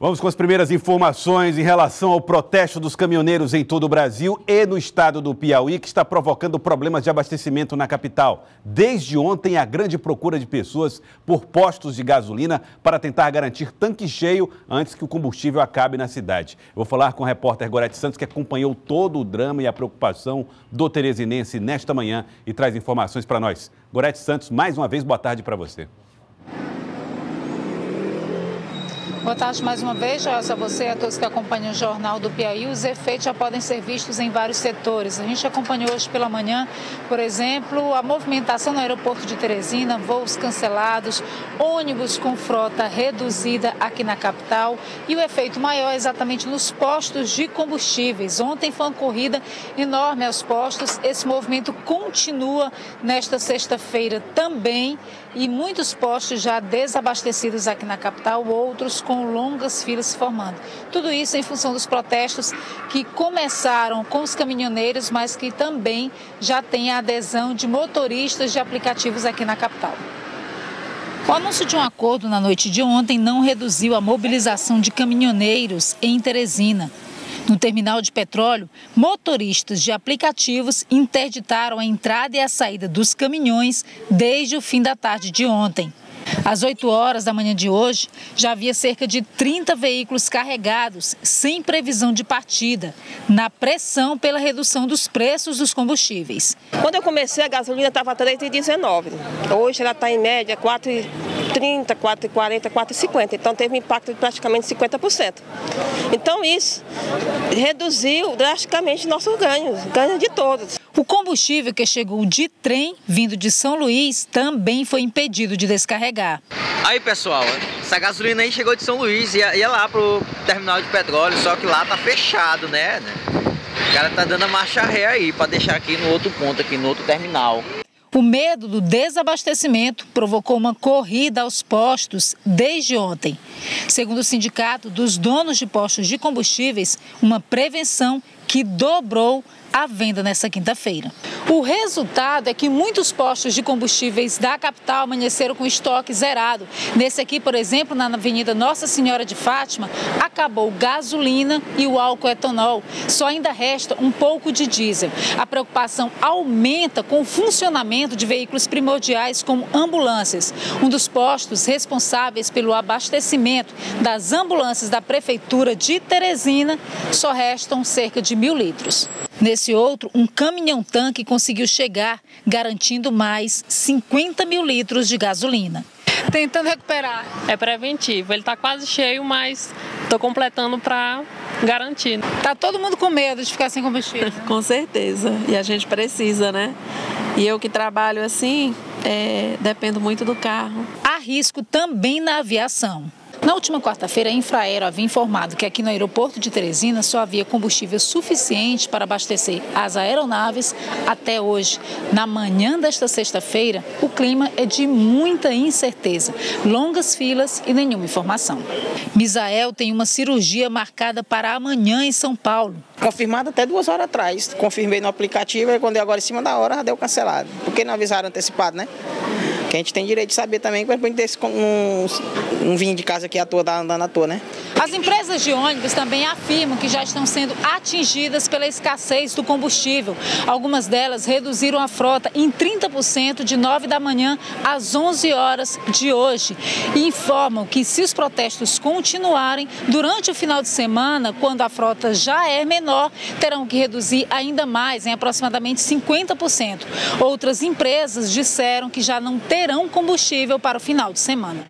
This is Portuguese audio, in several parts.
Vamos com as primeiras informações em relação ao protesto dos caminhoneiros em todo o Brasil e no estado do Piauí, que está provocando problemas de abastecimento na capital. Desde ontem, a grande procura de pessoas por postos de gasolina para tentar garantir tanque cheio antes que o combustível acabe na cidade. Eu vou falar com o repórter Gorete Santos, que acompanhou todo o drama e a preocupação do teresinense nesta manhã e traz informações para nós. Gorete Santos, mais uma vez, boa tarde para você. Boa tarde mais uma vez, Joelson, a você e a todos que acompanham o Jornal do Piauí. Os efeitos já podem ser vistos em vários setores. A gente acompanhou hoje pela manhã, por exemplo, a movimentação no aeroporto de Teresina, voos cancelados, ônibus com frota reduzida aqui na capital e o efeito maior é exatamente nos postos de combustíveis. Ontem foi uma corrida enorme aos postos, esse movimento continua nesta sexta-feira também e muitos postos já desabastecidos aqui na capital, outros com longas filas se formando. Tudo isso em função dos protestos que começaram com os caminhoneiros, mas que também já tem a adesão de motoristas de aplicativos aqui na capital. O anúncio de um acordo na noite de ontem não reduziu a mobilização de caminhoneiros em Teresina. No terminal de petróleo, motoristas de aplicativos interditaram a entrada e a saída dos caminhões desde o fim da tarde de ontem. Às 8 horas da manhã de hoje, já havia cerca de 30 veículos carregados, sem previsão de partida, na pressão pela redução dos preços dos combustíveis. Quando eu comecei, a gasolina estava R$3,19. Hoje ela está em média R$4,30, R$4,40, R$4,50. Então teve um impacto de praticamente 50%. Então isso reduziu drasticamente nossos ganhos de todos. O combustível que chegou de trem, vindo de São Luís, também foi impedido de descarregar. Aí, pessoal, essa gasolina aí chegou de São Luís, ia lá pro terminal de petróleo, só que lá tá fechado, né? O cara tá dando a marcha ré aí para deixar aqui no outro ponto, aqui no outro terminal. O medo do desabastecimento provocou uma corrida aos postos desde ontem. Segundo o Sindicato dos Donos de Postos de Combustíveis, uma prevenção que dobrou a venda nesta quinta-feira. O resultado é que muitos postos de combustíveis da capital amanheceram com estoque zerado. Nesse aqui, por exemplo, na Avenida Nossa Senhora de Fátima, acabou gasolina e o álcool etanol. Só ainda resta um pouco de diesel. A preocupação aumenta com o funcionamento de veículos primordiais como ambulâncias. Um dos postos responsáveis pelo abastecimento das ambulâncias da Prefeitura de Teresina só restam cerca de 1.000 litros. Nesse outro, um caminhão-tanque conseguiu chegar, garantindo mais 50.000 litros de gasolina. Tentando recuperar. É preventivo, ele está quase cheio, mas estou completando para garantir. Tá todo mundo com medo de ficar sem combustível? Com certeza, e a gente precisa, né? E eu que trabalho assim, dependo muito do carro. Há risco também na aviação. Na última quarta-feira, a Infraero havia informado que aqui no aeroporto de Teresina só havia combustível suficiente para abastecer as aeronaves até hoje. Na manhã desta sexta-feira, o clima é de muita incerteza, longas filas e nenhuma informação. Misael tem uma cirurgia marcada para amanhã em São Paulo. Confirmado até 2 horas atrás. Confirmei no aplicativo e quando agora em cima da hora já deu cancelado. Por que não avisaram antecipado, né? Que a gente tem direito de saber também, para não ter um vinho de casa aqui à toa, andando à toa, né? As empresas de ônibus também afirmam que já estão sendo atingidas pela escassez do combustível. Algumas delas reduziram a frota em 30% de 9 da manhã às 11 horas de hoje. E informam que se os protestos continuarem, durante o final de semana, quando a frota já é menor, terão que reduzir ainda mais, em aproximadamente 50%. Outras empresas disseram que já não terão combustível para o final de semana.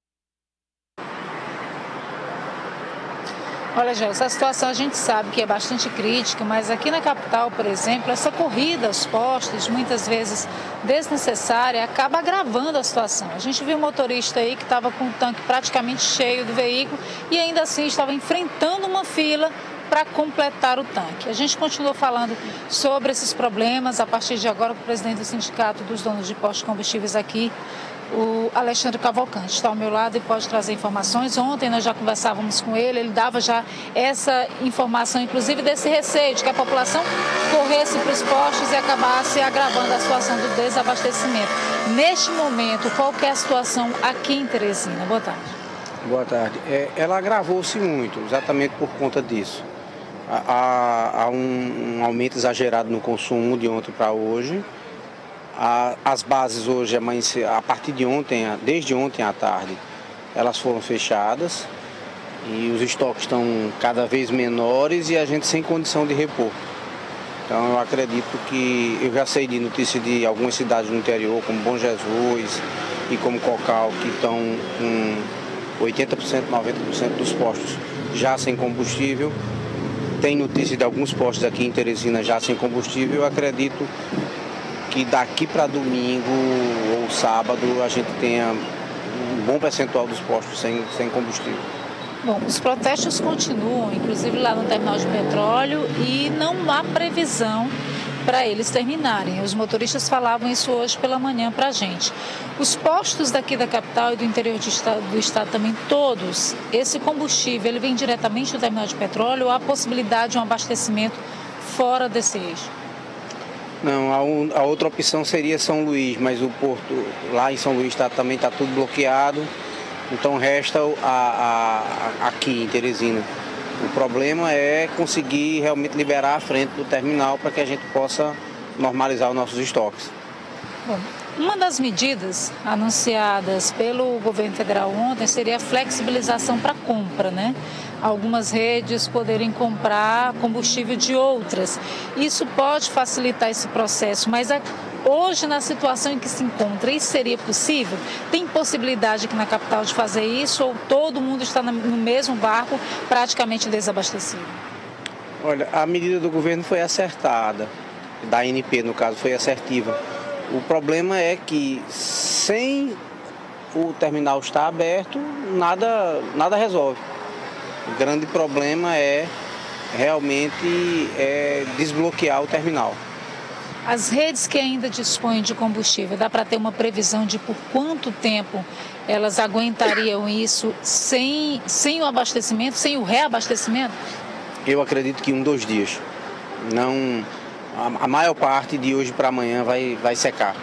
Olha, Gé, essa situação a gente sabe que é bastante crítica, mas aqui na capital, por exemplo, essa corrida aos postos, muitas vezes desnecessária, acaba agravando a situação. A gente viu um motorista aí que estava com o tanque praticamente cheio do veículo e ainda assim estava enfrentando uma fila para completar o tanque. A gente continua falando sobre esses problemas a partir de agora com o presidente do Sindicato dos Donos de Postos de Combustíveis aqui, o Alexandre Cavalcante, está ao meu lado e pode trazer informações. Ontem nós já conversávamos com ele dava já essa informação, inclusive desse receio de que a população corresse para os postos e acabasse agravando a situação do desabastecimento. Neste momento, qual que é a situação aqui em Teresina? Boa tarde. Boa tarde. Ela agravou-se muito, exatamente por conta disso. Há um aumento exagerado no consumo de ontem para hoje. As bases hoje, a partir de ontem, desde ontem à tarde, elas foram fechadas e os estoques estão cada vez menores e a gente sem condição de repor. Então eu acredito que, eu já sei de notícia de algumas cidades no interior, como Bom Jesus e como Cocal, que estão com 80%, 90% dos postos já sem combustível. Tem notícia de alguns postos aqui em Teresina já sem combustível. Eu acredito que daqui para domingo ou sábado a gente tenha um bom percentual dos postos sem combustível. Bom, os protestos continuam, inclusive lá no terminal de petróleo, e não há previsão para eles terminarem. Os motoristas falavam isso hoje pela manhã para a gente. Os postos daqui da capital e do interior do estado também, todos, esse combustível, ele vem diretamente do terminal de petróleo ou há possibilidade de um abastecimento fora desse eixo? Não, a outra opção seria São Luís, mas o porto lá em São Luís também está tudo bloqueado, então resta aqui em Teresina. O problema é conseguir realmente liberar a frente do terminal para que a gente possa normalizar os nossos estoques. Bom, uma das medidas anunciadas pelo governo federal ontem seria a flexibilização para compra, né? Algumas redes poderem comprar combustível de outras. Isso pode facilitar esse processo, mas hoje, na situação em que se encontra, isso seria possível? Tem possibilidade aqui na capital de fazer isso ou todo mundo está no mesmo barco, praticamente desabastecido? Olha, a medida do governo foi acertada, da ANP no caso, foi assertiva. O problema é que sem o terminal estar aberto, nada resolve. O grande problema é realmente desbloquear o terminal. As redes que ainda dispõem de combustível, dá para ter uma previsão de por quanto tempo elas aguentariam isso sem o abastecimento, sem o reabastecimento? Eu acredito que 2 dias. Não, a maior parte de hoje para amanhã vai secar.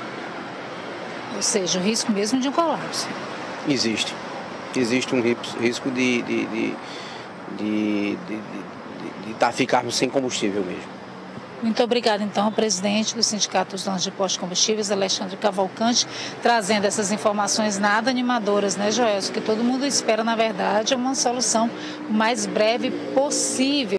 Ou seja, o risco mesmo de um colapso. Existe um risco de ficarmos sem combustível mesmo. Muito obrigada, então, ao presidente do Sindicato dos Donos de Postos de Combustíveis, Alexandre Cavalcante, trazendo essas informações nada animadoras, né, Joelson? Que todo mundo espera, na verdade, uma solução o mais breve possível.